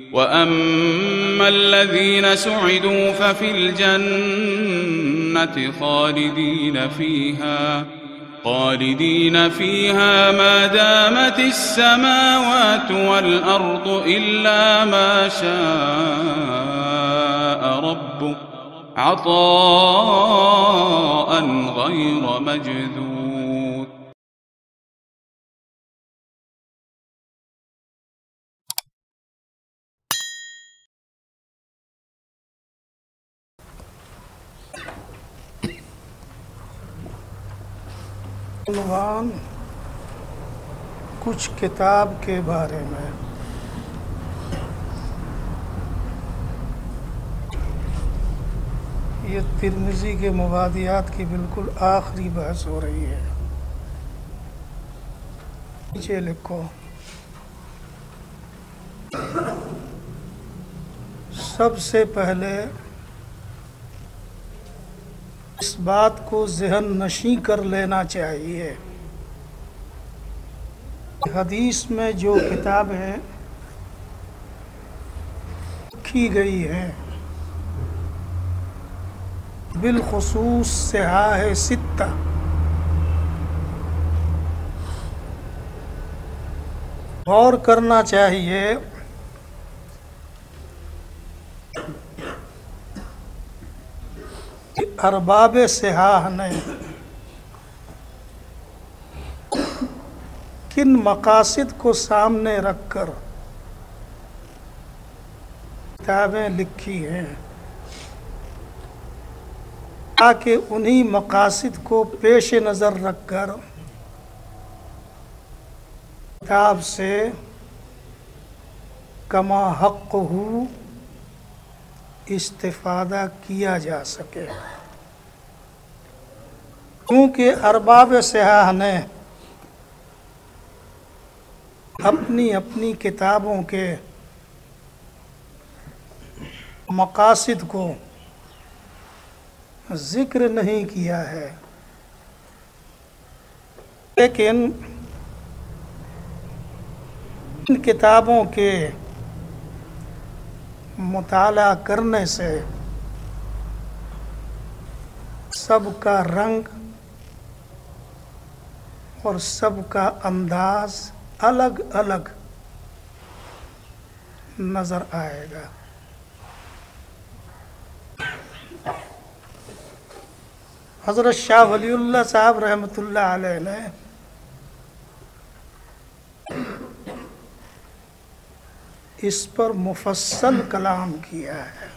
وَأَمَّا الَّذِينَ سُعِدُوا فَفِي الْجَنَّةِ خَالِدِينَ فِيهَا مَا دَامَتِ السَّمَاوَاتُ وَالْأَرْضُ إِلَّا مَا شَاءَ رَبُّكَ عَطَاءً غَيْرَ مَجْذُوذٍ. عنوان کچھ کتاب کے بارے میں۔ یہ ترمذی کے مبادیات کی بالکل آخری بحث ہو رہی ہے۔ نیچے لکھو، سب سے پہلے اس بات کو ذہن نشیں کر لینا چاہیے، حدیث میں جو کتابیں لکھی گئی ہیں بالخصوص صحاح ستہ، غور کرنا چاہیے ارباب صحاح نے کن مقاصد کو سامنے رکھ کر کتابیں لکھی ہیں، تاکہ انہی مقاصد کو پیش نظر رکھ کر کتاب سے کما حق ہو استفادہ کیا جا سکے۔ کیونکہ ارباب صحاح نے اپنی اپنی کتابوں کے مقاصد کو ذکر نہیں کیا ہے، لیکن ان کتابوں کے مطالعہ کرنے سے سب کا رنگ اور سب کا انداز الگ الگ نظر آئے گا۔ حضرت شاہ ولی اللہ صاحب رحمۃ اللہ علیہ نے اس پر مفصل کلام کیا ہے۔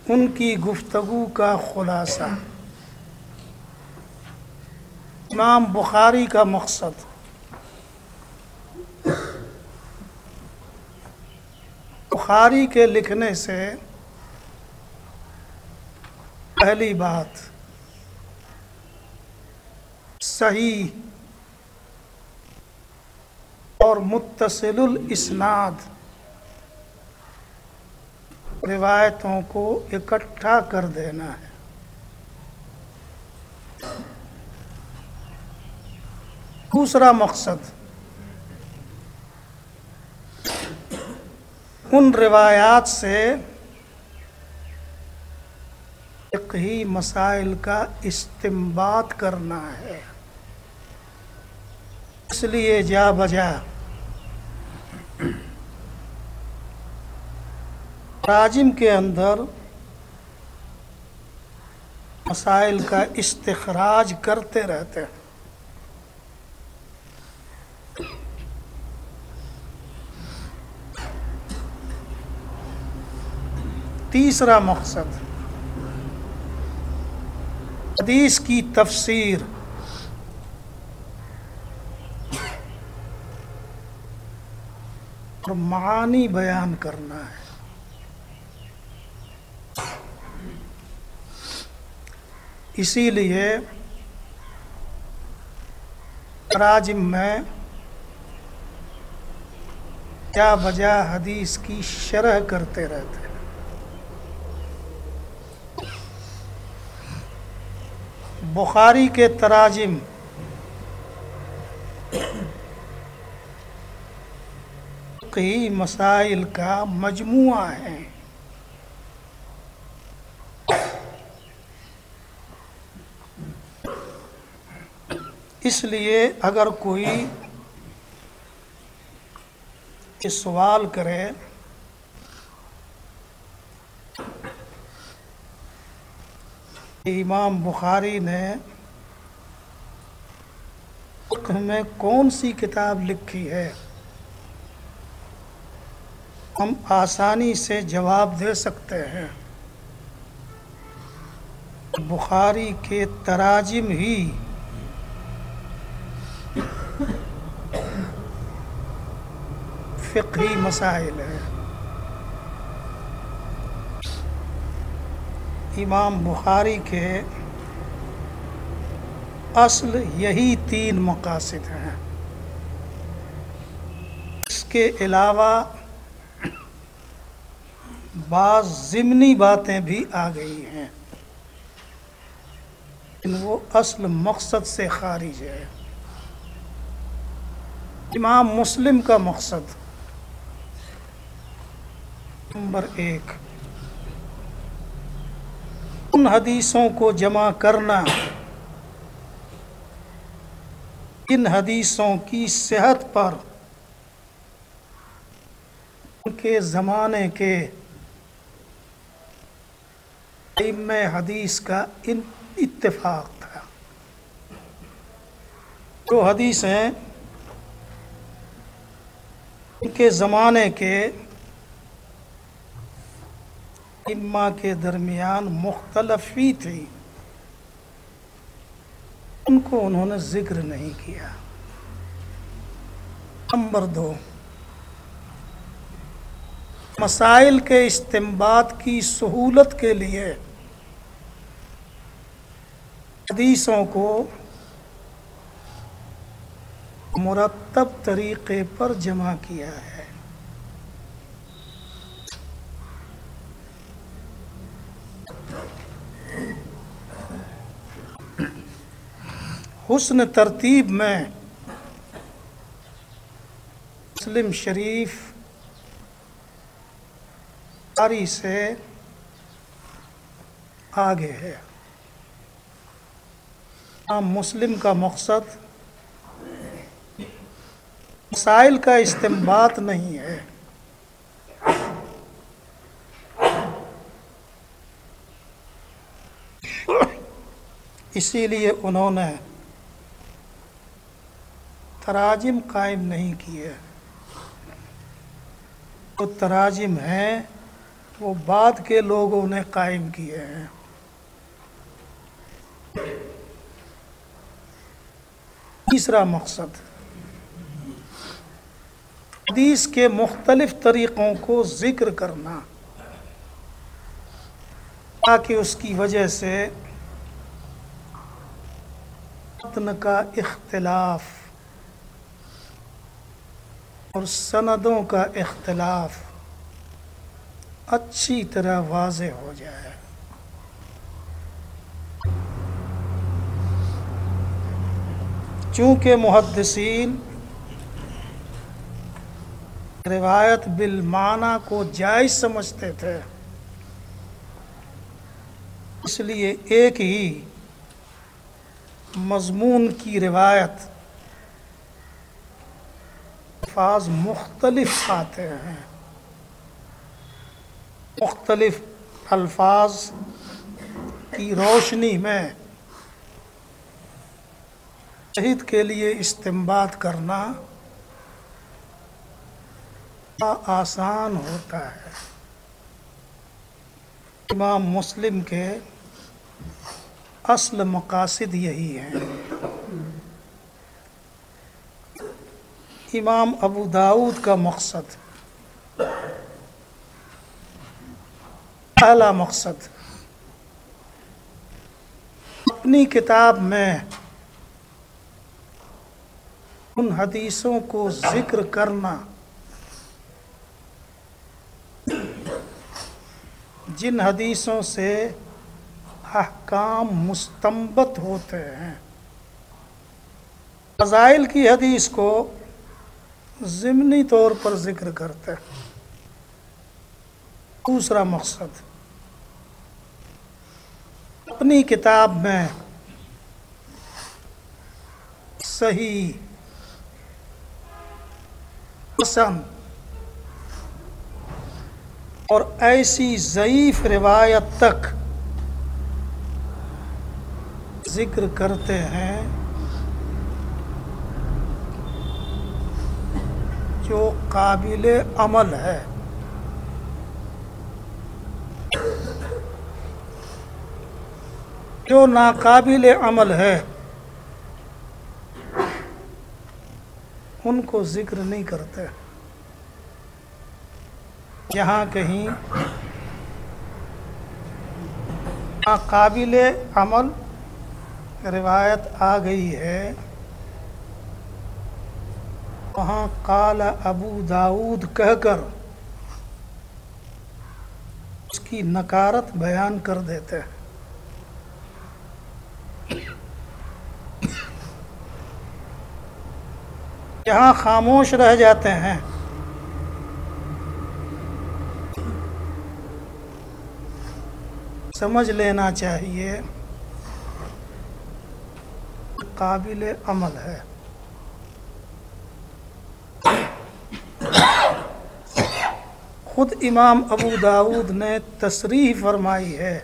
ان کی گفتگو کا خلاصہ امام بخاری کا مقصد بخاری کے لکھنے سے پہلی بات صحیح اور متصل الاسناد روایتوں کو اکٹھا کر دینا ہے۔ دوسرا مقصد ان روایات سے فقہی مسائل کا استنباط کرنا ہے۔ اس لیے جا بجا تراجم کے اندر مسائل کا استخراج کرتے رہتے ہیں۔ تیسرا مقصد حدیث کی تفسیر اور معانی بیان کرنا ہے۔ اسی لیے تراجم میں جا بجا حدیث کی شرح کرتے رہتے ہیں۔ بخاری کے تراجم فقہی مسائل کا مجموعہ ہیں۔ اس لیے اگر کوئی یہ سوال کرے کہ امام بخاری نے فقہ میں کون سی کتاب لکھی ہے، ہم آسانی سے جواب دے سکتے ہیں بخاری کے تراجم ہی فقہی مسائل ہیں۔ امام بخاری کے اصل یہی 3 مقاصد ہیں۔ اس کے علاوہ بعض ضمنی باتیں بھی آ گئی ہیں لیکن وہ اصل مقصد سے خارج ہے۔ امام مسلم کا مقصد نمبر 1 ان حدیثوں کو جمع کرنا ان حدیثوں کی صحت پر ان کے زمانے کے ائمہ حدیث کا اتفاق تھا۔ جو حدیثیں ان کے زمانے کے ائمہ کے درمیان مختلف ہی تھی، ان کو انہوں نے ذکر نہیں کیا۔ نمبر 2 مسائل کے استنباط کی سہولت کے لیے حدیثوں کو مرتب طریقے پر جمع کیا ہے۔ حسن ترتیب میں مسلم شریف بخاری سے آگے ہے۔ امام مسلم کا مقصد مسائل کا استنباط نہیں ہے، اسی لیے انہوں نے تراجم قائم نہیں کیے۔ جو تراجم ہیں وہ بعد کے لوگوں نے قائم کیے ہیں۔ تیسرا مقصد حدیث کے مختلف طریقوں کو ذکر کرنا تاکہ اس کی وجہ سے متن کا اختلاف اور سندوں کا اختلاف اچھی طرح واضح ہو جائے۔ چونکہ محدثین روایت بالمعنی کو جائز سمجھتے تھے، اس لیے ایک ہی مضمون کی روایت الفاظ مختلف آتے ہیں۔ مختلف الفاظ کی روشنی میں شہید کے لیے استنباط کرنا آسان ہوتا ہے۔ امام مسلم کے اصل مقاصد یہی ہیں۔ امام ابو داؤد کا مقصد پہلا مقصد اپنی کتاب میں ان حدیثوں کو ذکر کرنا جن حدیثوں سے احکام مستنبط ہوتے ہیں۔ فضائل کی حدیث کو ضمنی طور پر ذکر کرتے ہیں۔ دوسرا مقصد، اپنی کتاب میں صحیح، حسن اور ایسی ضعیف روایت تک ذکر کرتے ہیں جو قابل عمل ہے۔ جو ناقابل عمل ہے ان کو ذکر نہیں کرتے۔ جہاں کہیں ناقابل عمل روایت آ گئی ہے وہاں قال ابو داؤد کہہ کر اس کی نکارت بیان کر دیتے ہیں۔ جہاں خاموش رہ جاتے ہیں سمجھ لینا چاہیے قابل عمل ہے۔ خود امام ابو داؤد نے تصریح فرمائی ہے،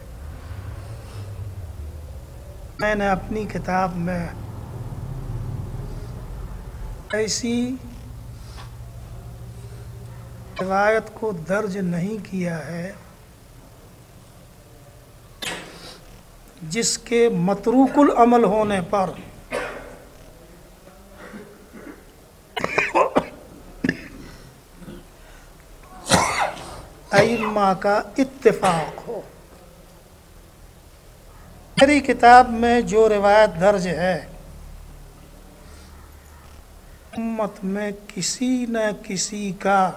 میں نے اپنی کتاب میں ایسی روایت کو درج نہیں کیا ہے جس کے متروک العمل ہونے پر ائمہ کا اتفاق ہو۔ میری کتاب میں جو روایت درج ہے امت میں کسی نہ کسی کا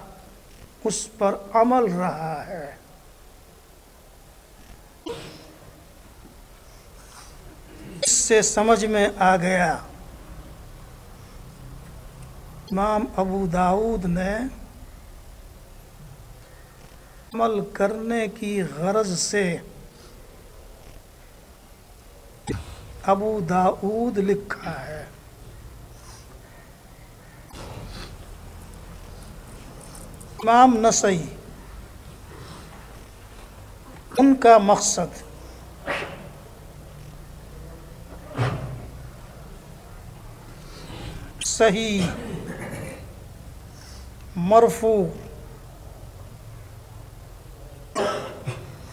اس پر عمل رہا ہے۔ اس سے سمجھ میں آ گیا امام ابو داؤد نے عمل کرنے کی غرض سے ابو داؤد لکھا ہے۔ امام نسائی ان کا مقصد صحیح مرفوع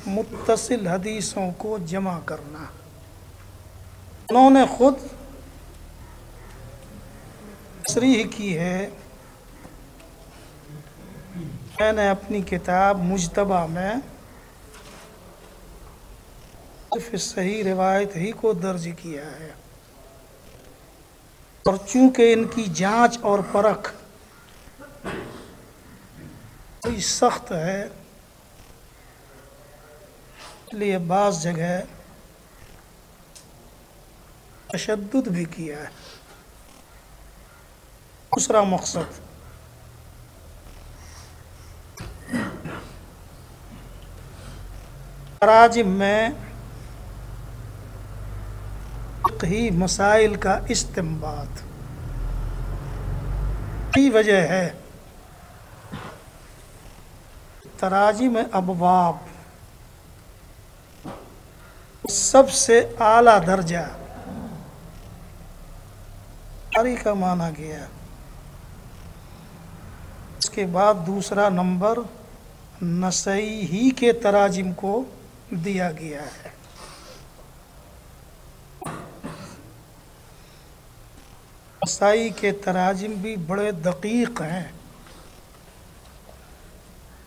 متصل حدیثوں کو جمع کرنا۔ انہوں نے خود تصریح کی ہے، میں نے اپنی کتاب مجتبیٰ میں صرف صحیح روایت ہی کو درج کیا ہے، اور چونکہ ان کی جانچ اور پرکھ بڑی سخت ہے اس لیے بعض جگہ تشدد بھی کیا ہے۔ دوسرا مقصد، تراجم میں فقہی مسائل کا استنباط کی وجہ ہے تراجم ابواب سب سے اعلیٰ درجہ قاری کا مانا گیا، اس کے بعد دوسرا نمبر نسائی ہی کے تراجم کو دیا گیا ہے۔ نسائی کے تراجم بھی بڑے دقیق ہیں،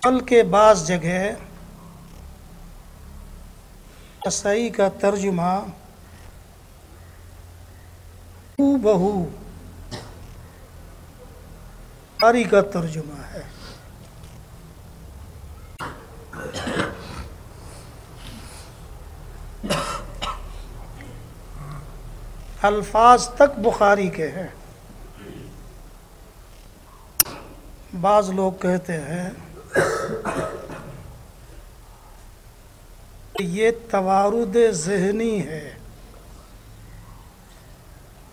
بلکہ بعض جگہ نسائی کا ترجمہ بہو قاری کا ترجمہ ہے۔ الفاظ تک بخاری کے ہیں۔ بعض لوگ کہتے ہیں کہ یہ توارد ذہنی ہے،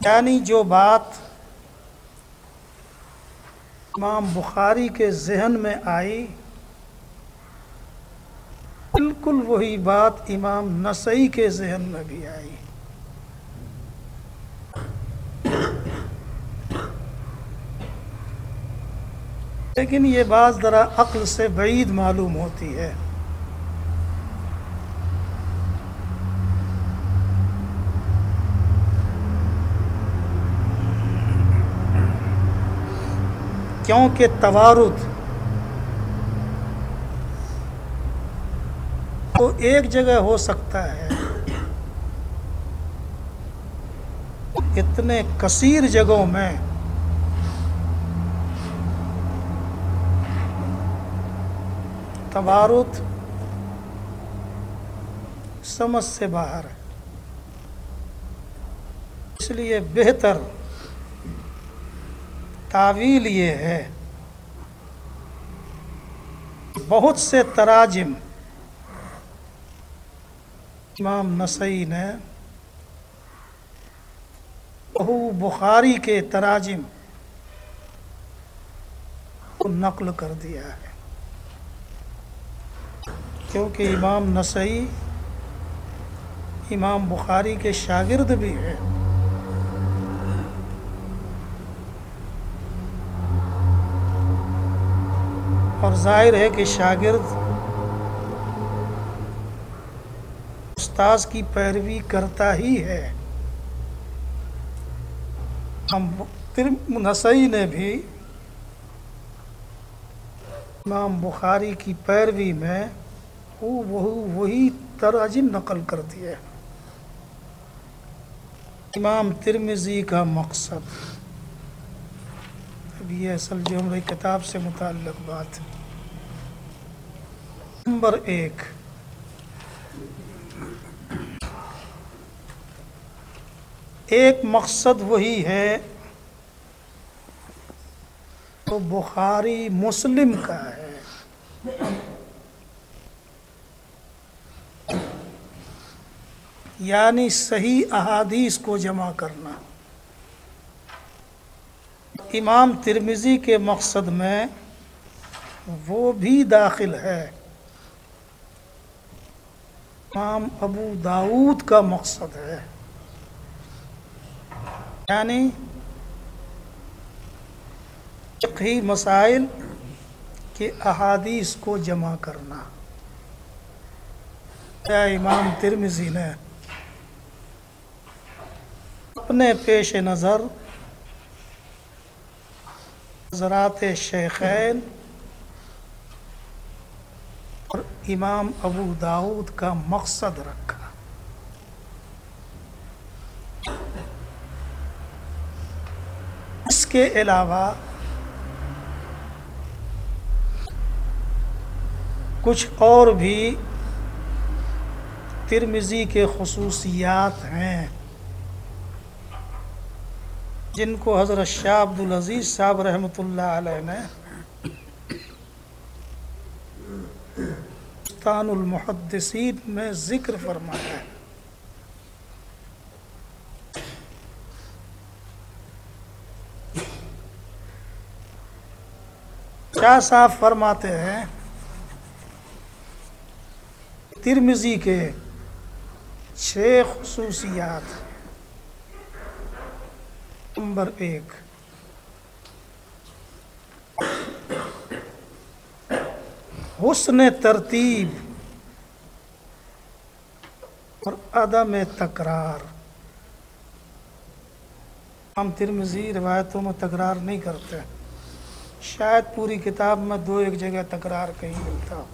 یعنی جو بات امام بخاری کے ذہن میں آئی بالکل وہی بات امام نسائی کے ذہن میں بھی آئی۔ لیکن یہ بات ذرا عقل سے بعید معلوم ہوتی ہے۔ کیونکہ توارد تو ایک جگہ ہو سکتا ہے، اتنے کثیر جگہوں میں توارد سمجھ سے باہر ہے۔ اس لیے بہتر تعویل یہ ہے، بہت سے تراجم امام نسائی نے بخاری کے تراجم کو نقل کر دیا ہے، کیونکہ امام نسائی امام بخاری کے شاگرد بھی ہیں۔ اور ظاہر ہے کہ شاگرد استاذ کی پیروی کرتا ہی ہے۔ نسائی نے بھی امام بخاری کی پیروی میں وہی تراجم نقل کر دیے۔ امام ترمذی کا مقصد، اب یہ اصل جو ہماری کتاب سے متعلق بات ہے۔ نمبر 1، ایک مقصد وہی ہے تو بخاری مسلم کا ہے، یعنی صحیح احادیث کو جمع کرنا۔ امام ترمذی کے مقصد میں وہ بھی داخل ہے۔ امام ابو داؤد کا مقصد ہے، یعنی فقہی مسائل کے احادیث کو جمع کرنا۔ امام ترمذی نے اپنے پیش نظر حضرات شیخین اور امام ابو داؤد کا مقصد رکھا۔ اس کے علاوہ کچھ اور بھی ترمذی کے خصوصیات ہیں جن کو حضرت شاہ عبدالعزیز صاحب رحمۃ اللہ علیہ نے بستان المحدثین میں ذکر فرمایا ہے۔ شاہ صاحب فرماتے ہیں ترمذی کے 6 خصوصیات۔ نمبر 1، حسن ترتیب اور عدم تکرار۔ ہم ترمذی روایتوں میں تکرار نہیں کرتے، شاید پوری کتاب میں 2-1 جگہ تکرار کہیں ملتا ہو۔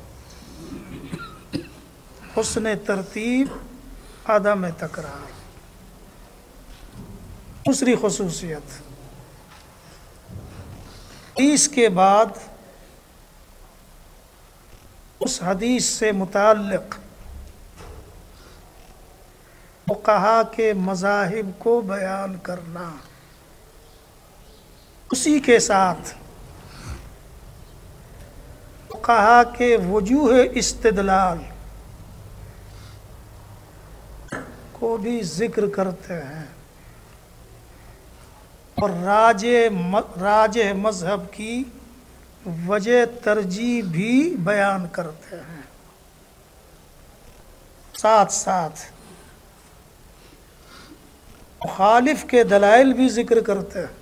حسن ترتیب، عدم تکرار۔ دوسری خصوصیت، حدیث کے بعد اس حدیث سے متعلق فقہا کے مذاہب کو بیان کرنا، اسی کے ساتھ فقہا کے وجوہ استدلال کو بھی ذکر کرتے ہیں اور راجح مذہب کی وجہ ترجیح بھی بیان کرتے ہیں، ساتھ ساتھ مخالف کے دلائل بھی ذکر کرتے ہیں۔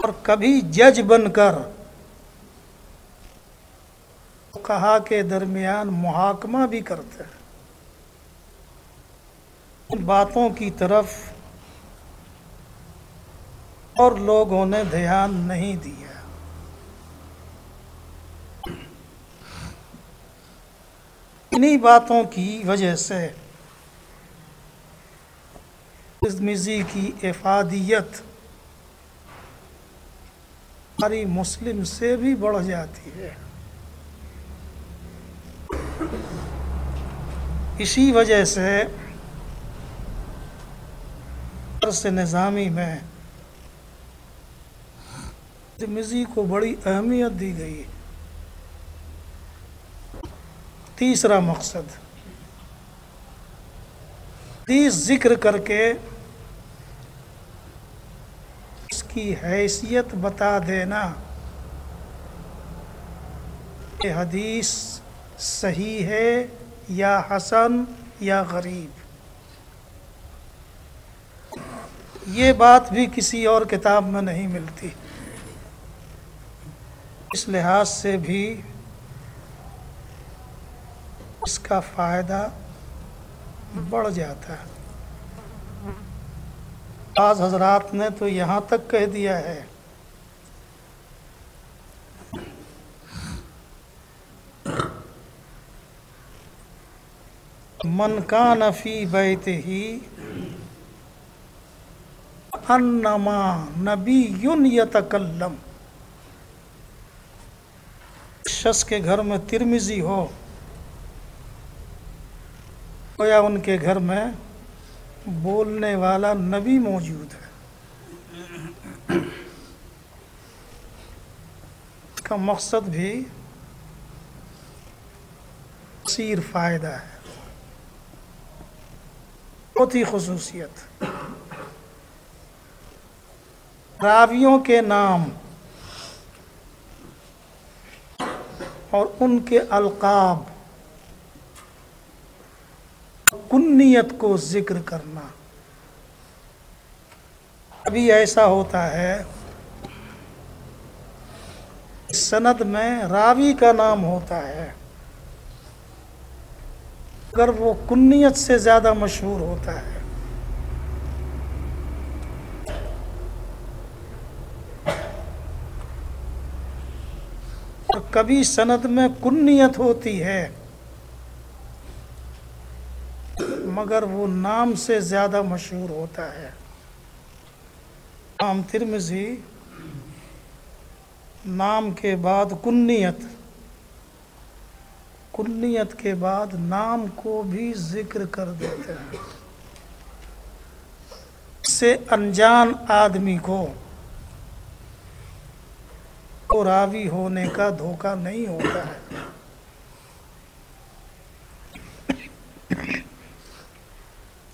اور کبھی جج بن کر فقہا کے درمیان محاکمہ بھی کرتے ہیں۔ ان باتوں کی طرف اور لوگوں نے دھیان نہیں دیا۔ انہی باتوں کی وجہ سے ترمذی کی افادیت ہماری مسلم سے بھی بڑھ جاتی ہے۔ اسی وجہ سے درس نظامی میں ترمذی کو بڑی اہمیت دی گئی۔ تیسرا مقصد، حدیث ذکر کر کے اس کی حیثیت بتا دینا کہ حدیث صحیح ہے یا حسن یا غریب۔ یہ بات بھی کسی اور کتاب میں نہیں ملتی۔ اس لحاظ سے بھی اس کا فائدہ بڑھ جاتا ہے۔ بعض حضرات نے تو یہاں تک کہہ دیا ہے من کان فی بیتہ انما نبی یتکلم، شخص کے گھر میں ترمذی ہو یا ان کے گھر میں بولنے والا نبی موجود ہے۔ اس کا مقصد بھی کثیر فائدہ ہے، بہت ہی خصوصیت۔ راویوں کے نام اور ان کے القاب، کنیت کو ذکر کرنا۔ ابھی ایسا ہوتا ہے سند میں راوی کا نام ہوتا ہے، اگر وہ کنیت سے زیادہ مشہور ہوتا ہے۔ اور کبھی سند میں کنیت ہوتی ہے مگر وہ نام سے زیادہ مشہور ہوتا ہے۔ امام ترمذی نام کے بعد کنیت، کنیت کے بعد نام کو بھی ذکر کر دیتے ہیں۔ اس سے انجان آدمی کو راوی ہونے کا دھوکہ نہیں ہوتا ہے۔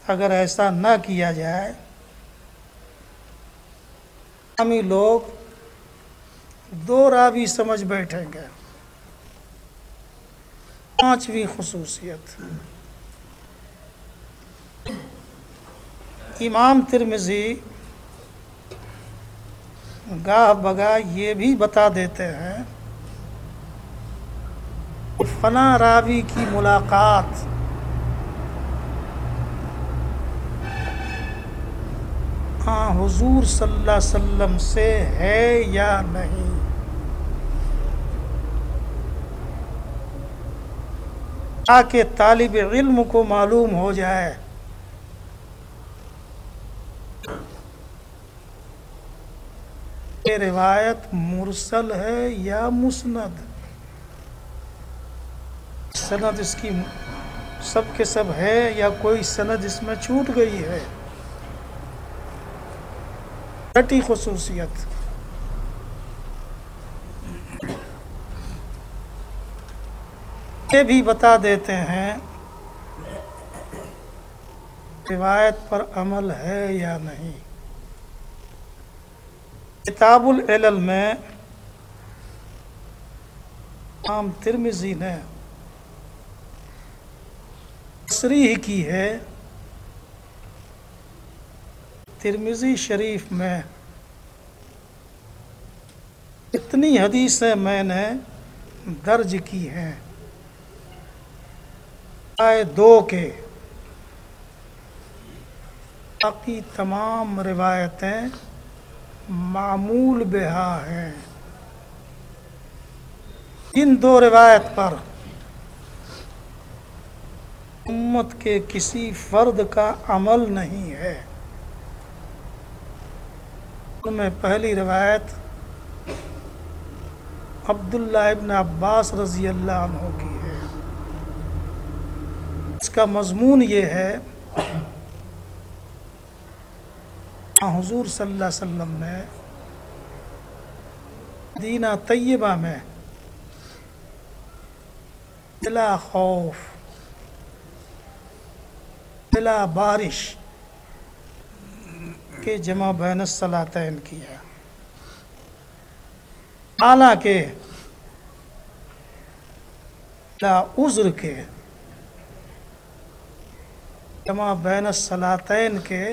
اگر ایسا نہ کیا جائے، ہم ہی لوگ دو راوی سمجھ بیٹھیں گے۔ پانچویں خصوصیت، امام ترمذی گاہ بگاہ یہ بھی بتا دیتے ہیں کہ فلاں راوی کی ملاقات حضور صلی اللہ علیہ وسلم سے ہے یا نہیں۔ تاکہ طالب علم کو معلوم ہو جائے کہ روایت مرسل ہے یا مسند، سند اس کی سب کے سب ہے یا کوئی سند اس میں چھوٹ گئی ہے۔ چھٹی خصوصیت، یہ بھی بتا دیتے ہیں روایت پر عمل ہے یا نہیں۔ کتاب العلل میں امام ترمذی نے تصریح کی ہے، ترمذی شریف میں اتنی حدیثیں میں نے درج کی ہیں آئے 2 کے، باقی تمام روایتیں معمول بہا ہیں۔ ان 2 روایت پر امت کے کسی فرد کا عمل نہیں ہے۔ ان میں پہلی روایت عبداللہ ابن عباس رضی اللہ عنہ کی ہے۔ اس کا مضمون یہ ہے، حضور صلی اللہ علیہ وسلم نے مدینہ طیبہ میں بلا خوف بلا بارش کے جمع بین الصلاتین کیا، حالانکہ بلا عذر کے جمع بین الصلاتین کے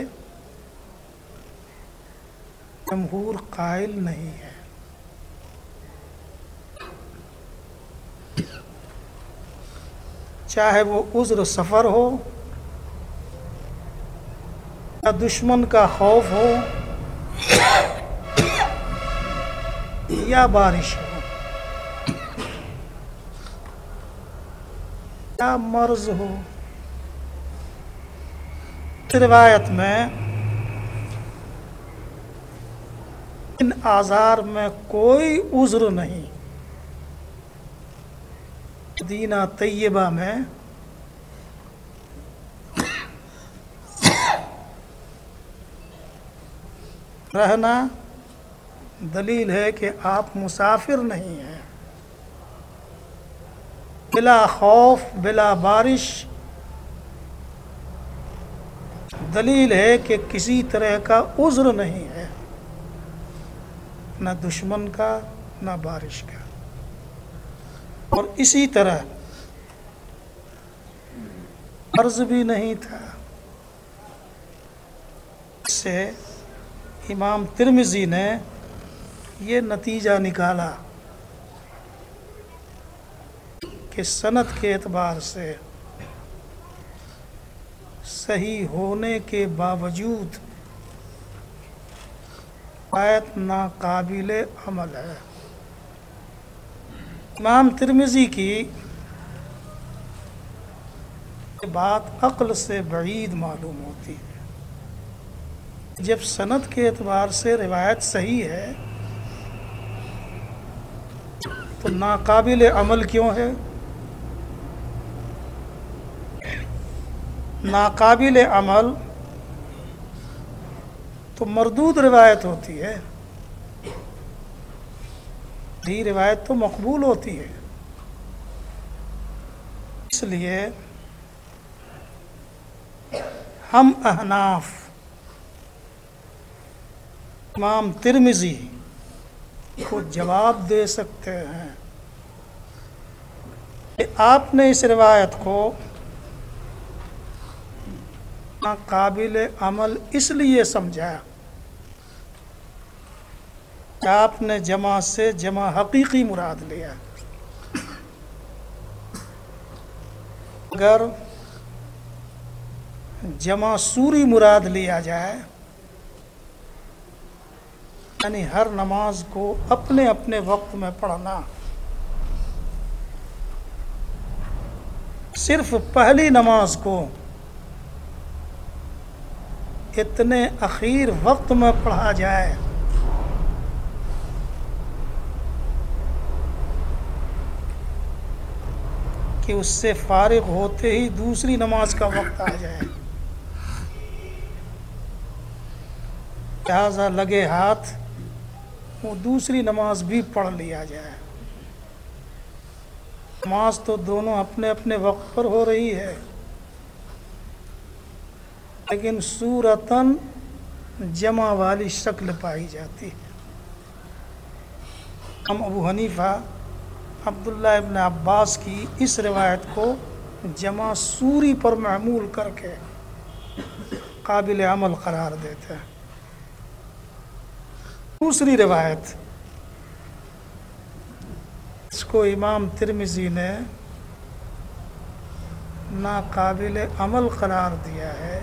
جمہور قائل نہیں ہے۔ چاہے وہ عذر سفر ہو یا دشمن کا خوف ہو یا بارش ہو یا مرض ہو۔ اس روایت میں ان آزار میں کوئی عذر نہیں۔ مدینہ طیبہ میں رہنا دلیل ہے کہ آپ مسافر نہیں ہیں۔ بلا خوف بلا بارش دلیل ہے کہ کسی طرح کا عذر نہیں ہے، نہ دشمن کا نہ بارش کا۔ اور اسی طرح مرض بھی نہیں تھا۔ اس سے امام ترمذی نے یہ نتیجہ نکالا کہ سند کے اعتبار سے صحیح ہونے کے باوجود روایت ناقابل عمل ہے۔ امام ترمذی کی بات عقل سے بعید معلوم ہوتی ہے۔ جب سند کے اعتبار سے روایت صحیح ہے تو ناقابل عمل کیوں ہے؟ ناقابل عمل تو مردود روایت ہوتی ہے، یہ روایت تو مقبول ہوتی ہے۔ اس لیے ہم احناف امام ترمذی کو جواب دے سکتے ہیں کہ آپ نے اس روایت کو ناقابل عمل اس لیے سمجھا کہ آپ نے جمع سے جمع حقیقی مراد لیا۔ اگر جمع سوری مراد لیا جائے، یعنی ہر نماز کو اپنے اپنے وقت میں پڑھنا، صرف پہلی نماز کو اتنے اخیر وقت میں پڑھا جائے کہ اس سے فارغ ہوتے ہی دوسری نماز کا وقت آ جائے، لہذا لگے ہاتھ وہ دوسری نماز بھی پڑھ لیا جائے۔ نماز تو دونوں اپنے اپنے وقت پر ہو رہی ہے، لیکن صورتاً جمع والی شکل پائی جاتی ہے۔ ہم ابو حنیفہ عبداللہ ابن عباس کی اس روایت کو جمع سوری پر محمول کر کے قابل عمل قرار دیتے ہیں۔ دوسری روایت اس کو امام ترمذی نے ناقابل عمل قرار دیا ہے۔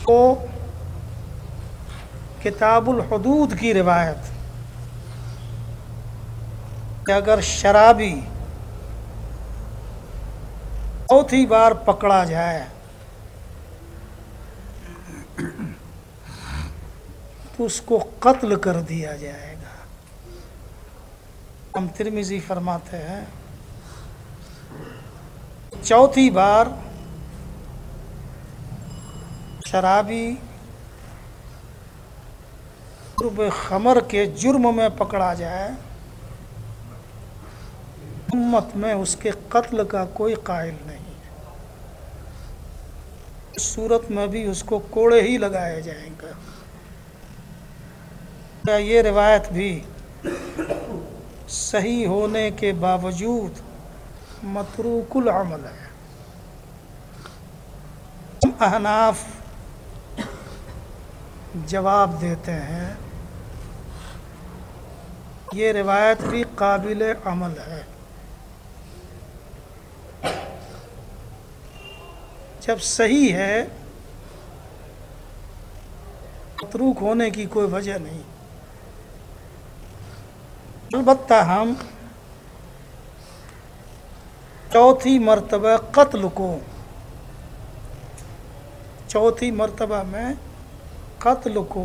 وہ کتاب الحدود کی روایت کہ اگر شرابی چوتھی بار پکڑا جائے تو اس کو قتل کر دیا جائے گا۔ ہم ترمذی فرماتے ہیں چوتھی بار شرابی قرب خمر کے جرم میں پکڑا جائے، امت میں اس کے قتل کا کوئی قائل نہیں ہے، اس صورت میں بھی اس کو کوڑے ہی لگائے جائیں گے۔ یہ روایت بھی صحیح ہونے کے باوجود متروک العمل ہے۔ احناف جواب دیتے ہیں یہ روایت بھی قابل عمل ہے۔ جب صحیح ہے متروک ہونے کی کوئی وجہ نہیں۔ البتہ ہم چوتھی مرتبہ قتل کو چوتھی مرتبہ میں قتل کو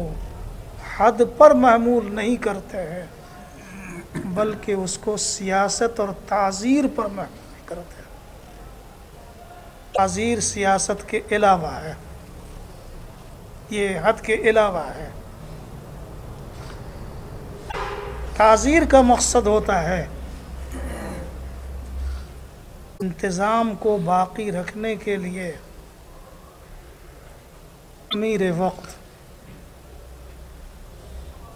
حد پر محمول نہیں کرتے ہیں، بلکہ اس کو سیاست اور تعزیر پر محمول کرتے ہیں۔ تعزیر سیاست کے علاوہ ہے، یہ حد کے علاوہ ہے۔ تعزیر کا مقصد ہوتا ہے انتظام کو باقی رکھنے کے لیے امیر وقت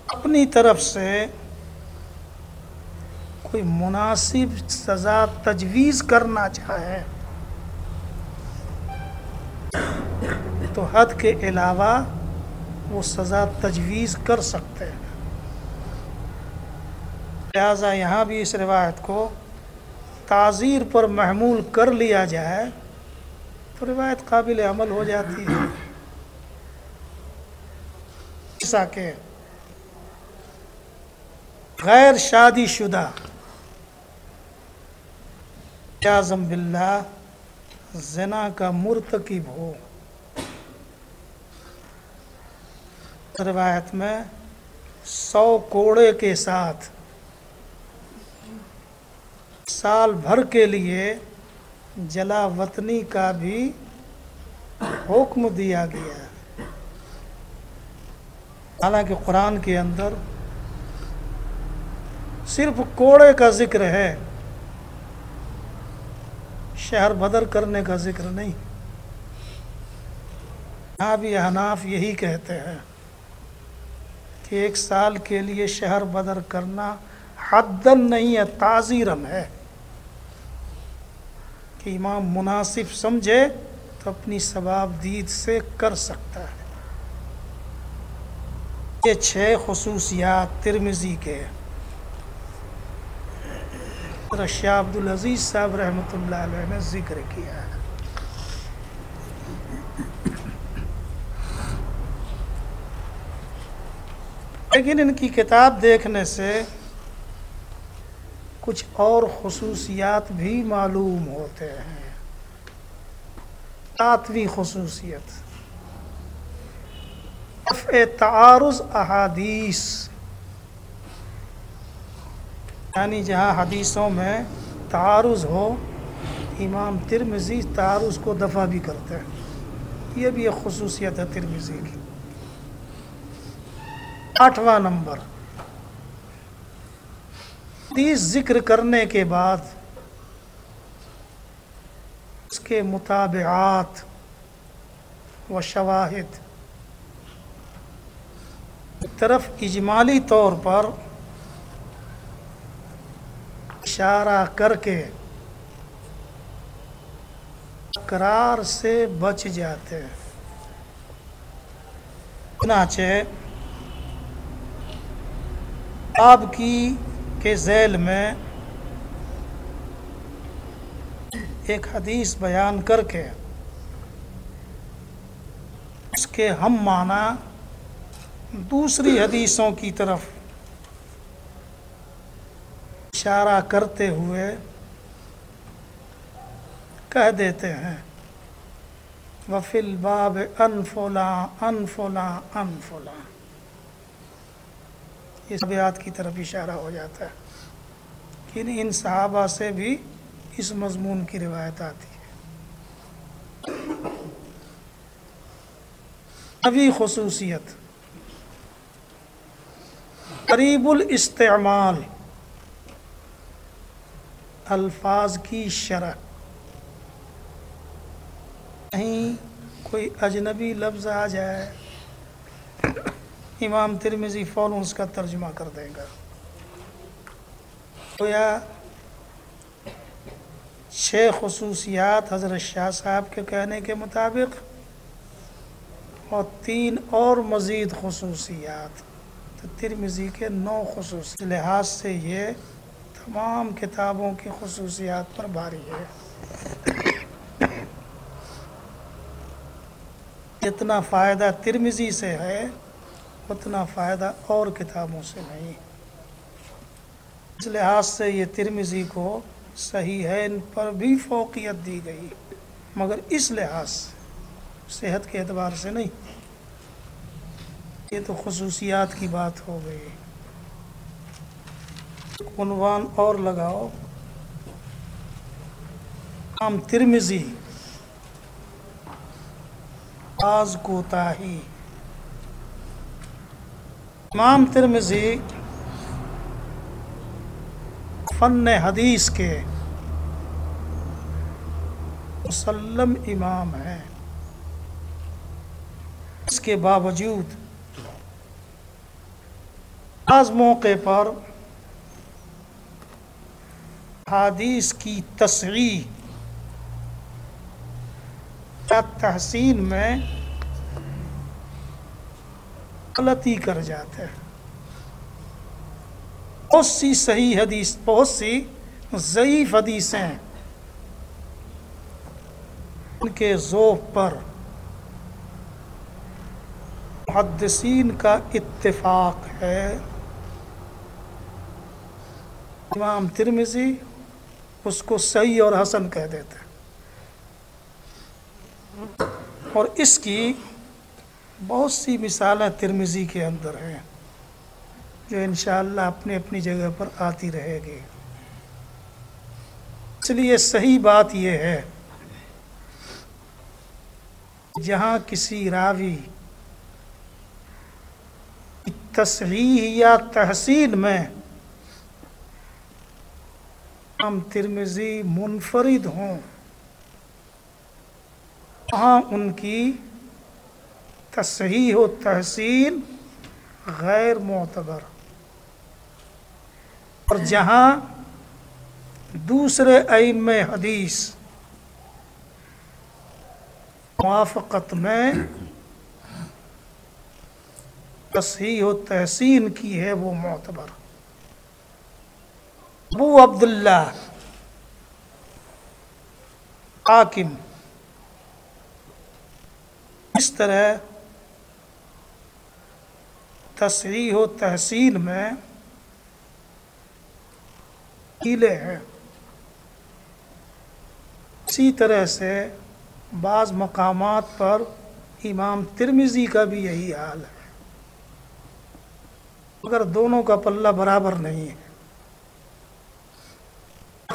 اپنی طرف سے کوئی مناسب سزا تجویز کرنا چاہے تو حد کے علاوہ وہ سزا تجویز کر سکتے ہیں۔ لہذا یہاں بھی اس روایت کو تعزیر پر محمول کر لیا جائے تو روایت قابل عمل ہو جاتی ہے۔ جیسا کہ غیر شادی شدہ اعوذ باللہ زنا کا مرتکب ہو، روایت میں 100 کوڑے کے ساتھ سال بھر کے لیے جلا وطنی کا بھی حکم دیا گیا ہے۔ حالانکہ قرآن کے اندر صرف کوڑے کا ذکر ہے، شہر بدر کرنے کا ذکر نہیں۔ یہاں بھی احناف یہی کہتے ہیں کہ 1 سال کے لیے شہر بدر کرنا حدن نہیں ہے، تعزیرن ہے، کہ امام مناسب سمجھے تو اپنی ثواب دید سے کر سکتا ہے۔ یہ 6 خصوصیات ترمذی کے شاہ عبدالعزیز صاحب رحمۃ اللہ علیہ نے ذکر کیا ہے۔ لیکن ان کی کتاب دیکھنے سے کچھ اور خصوصیات بھی معلوم ہوتے ہیں۔ 7ویں خصوصیت رفع تعارض احادیث، یعنی جہاں حدیثوں میں تعارض ہو امام ترمذی تعارض کو دفع بھی کرتے ہیں، یہ بھی ایک خصوصیت ہے ترمذی کی۔ 8واں نمبر، حدیث ذکر کرنے کے بعد اس کے متابعات و شواہد ایک طرف اجمالی طور پر اشارہ کر کے تکرار سے بچ جاتے ہیں۔ چنانچہ باب کے ذیل میں ایک حدیث بیان کر کے اس کے ہم معنی دوسری حدیثوں کی طرف اشارہ کرتے ہوئے کہہ دیتے ہیں وَفِي الْبَابِ عَنْ فُلَانٍ عَنْ فُلَانٍ عَنْ فُلَانٍ، اس بیات کی طرف اشارہ ہو جاتا ہے کہ ان صحابہ سے بھی اس مضمون کی روایت آتی ہے۔ نوی خصوصیت، قریب الاستعمال، الفاظ کی شرح، کہیں کوئی اجنبی لفظ آ جائے امام ترمذی فوراً اس کا ترجمہ کر دے گا، گویا 6 خصوصیات حضرت شاہ صاحب کے کہنے کے مطابق اور 3 اور مزید خصوصیات، تو ترمذی کے 9 خصوصیات، لحاظ سے یہ تمام کتابوں کی خصوصیات پر بھاری ہے۔ جتنا فائدہ ترمذی سے ہے اتنا فائدہ اور کتابوں سے نہیں، اس لحاظ سے یہ ترمذی کو صحیحین پر بھی فوقیت دی گئی، مگر اس لحاظ سے صحت کے اعتبار سے نہیں۔ یہ تو خصوصیات کی بات ہو گئی۔ عنوان اور لگاؤ، امام ترمذی بعض کوتاہی۔ امام ترمذی فن حدیث کے مسلم امام ہیں، اس کے باوجود بعض موقع پر حدیث کی تصحیح یا تحسین میں غلطی کر جاتے ہیں۔ بہت سی صحیح حدیث، بہت سی ضعیف حدیثیں ان کے ذوق پر محدثین کا اتفاق ہے، امام ترمذی اس کو صحیح اور حسن کہہ دیتے ہیں، اور اس کی بہت سی مثالیں ترمذی کے اندر ہیں جو انشاءاللہ اپنی اپنی جگہ پر آتی رہے گی۔ اس لیے صحیح بات یہ ہے جہاں کسی راوی کی تصحیح یا تحسین میں امام ترمذی منفرد ہوں، وہاں ان کی تصحیح و تحسین غیر معتبر، اور جہاں دوسرے ائمہ حدیث موافقت میں تصحیح و تحسین کی ہے وہ معتبر۔ ابو عبداللہ حاکم اس طرح تصحیح و تحسین میں کیلے ہیں، اسی طرح سے بعض مقامات پر امام ترمذی کا بھی یہی حال ہے، مگر دونوں کا پلہ برابر نہیں ہے۔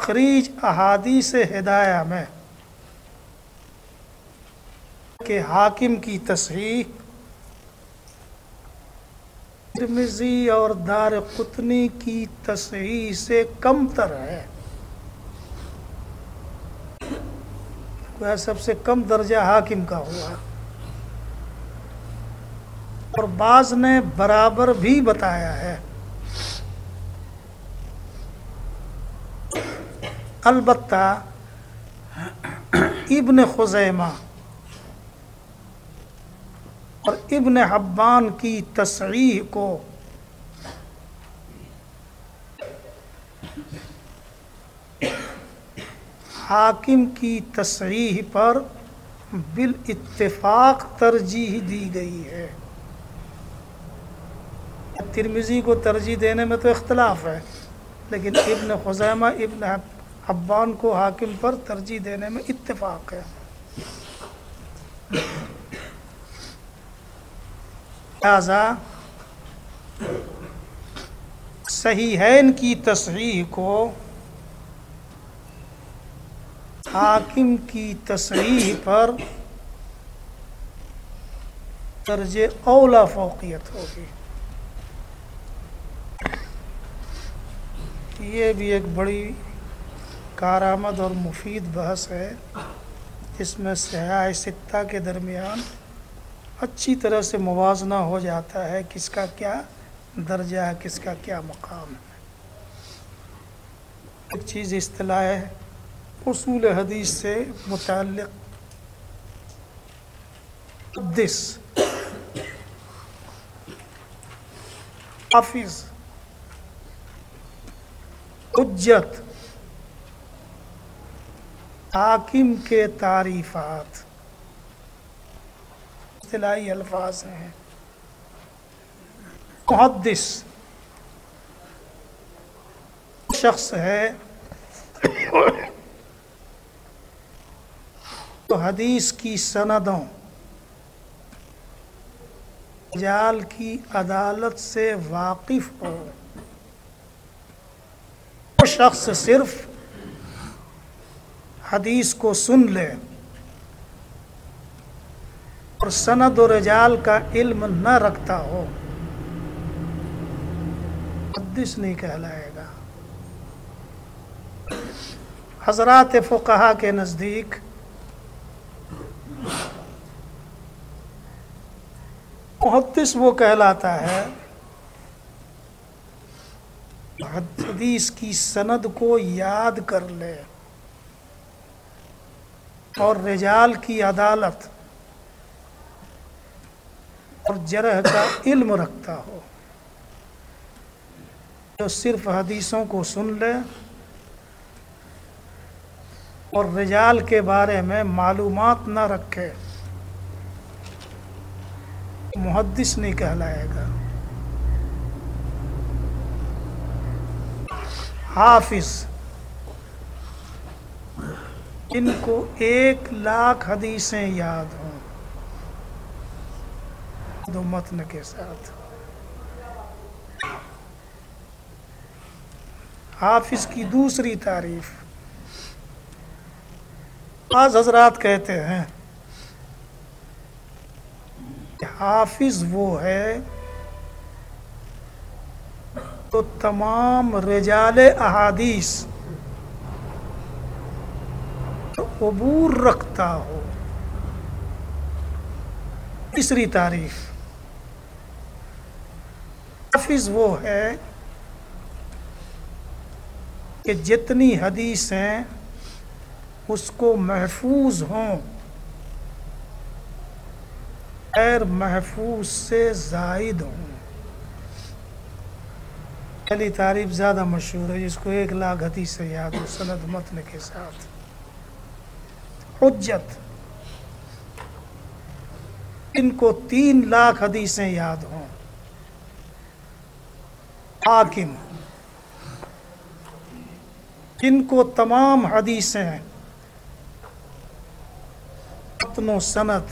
تخریج احادیث ہدایہ میں کہ حاکم کی تصحیح ترمذی اور دارقطنی کی تصحیح سے کم تر ہے، وہ سب سے کم درجہ حاکم کا ہوا، اور بعض نے برابر بھی بتایا ہے۔ البتہ ابن خزیمہ اور ابن حبان کی تصحیح کو حاکم کی تصحیح پر بالاتفاق ترجیح دی گئی ہے۔ ترمذی کو ترجیح دینے میں تو اختلاف ہے، لیکن ابن خزیمہ ابن حبان کو حاکم پر ترجیح دینے میں اتفاق ہے۔ لہذا صحیحین کی تصحیح کو حاکم کی تصحیح پر درجہ اولا فوقیت ہوگی۔ یہ بھی ایک بڑی کارآمد اور مفید بحث ہے، اس میں صحاح ستہ کے درمیان اچھی طرح سے موازنہ ہو جاتا ہے، کس کا کیا درجہ ہے، کس کا کیا مقام ہے۔ ایک چیز اصطلاح ہے اصول حدیث سے متعلق، محدث، حافظ، حجت، حاکم کے تعریفات اصطلاحی الفاظ ہیں۔ محدث شخص ہے تو حدیث کی سندوں، رجال کی عدالت سے واقف ہو۔ وہ شخص صرف حدیث کو سن لے اور سند و رجال کا علم نہ رکھتا ہو، محدث نہیں کہلائے گا۔ حضرات فقہا کے نزدیک محدث وہ کہلاتا ہے حدیث کی سند کو یاد کر لے اور رجال کی عدالت اور جرح کا علم رکھتا ہو، جو صرف حدیثوں کو سن لے اور رجال کے بارے میں معلومات نہ رکھے، محدث نہیں کہلائے گا۔ حافظ، جن کو 1,00,000 حدیثیں یاد ہوں دو متن کے ساتھ، حافظ کی دوسری تعریف، بعض حضرات کہتے ہیں کہ حافظ وہ ہے تو تمام رجال احادیث عبور رکھتا ہو۔ تیسری تعریف، حافظ وہ ہے کہ جتنی حدیثیں اس کو محفوظ ہوں، غیر محفوظ سے زائد ہوں۔ پہلی تعریف زیادہ مشہور ہے، جس کو 1,00,000 حدیثیں یاد ہو سند متن کے ساتھ۔ حجت، ان کو 3,00,000 حدیثیں یاد ہوں۔ حاکم، جن کو تمام حدیثیں متن و سند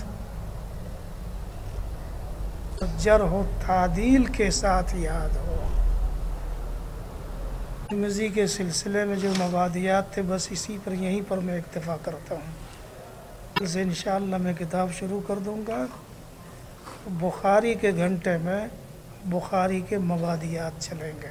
جرح و تعدیل کے ساتھ یاد ہو۔ ترمذی کے سلسلے میں جو مبادیات تھے بس اسی پر یہیں پر میں اکتفا کرتا ہوں. کل سے انشاءاللہ میں کتاب شروع کر دوں گا. بخاری کے گھنٹے میں بخاری کے مبادیات چلیں گے.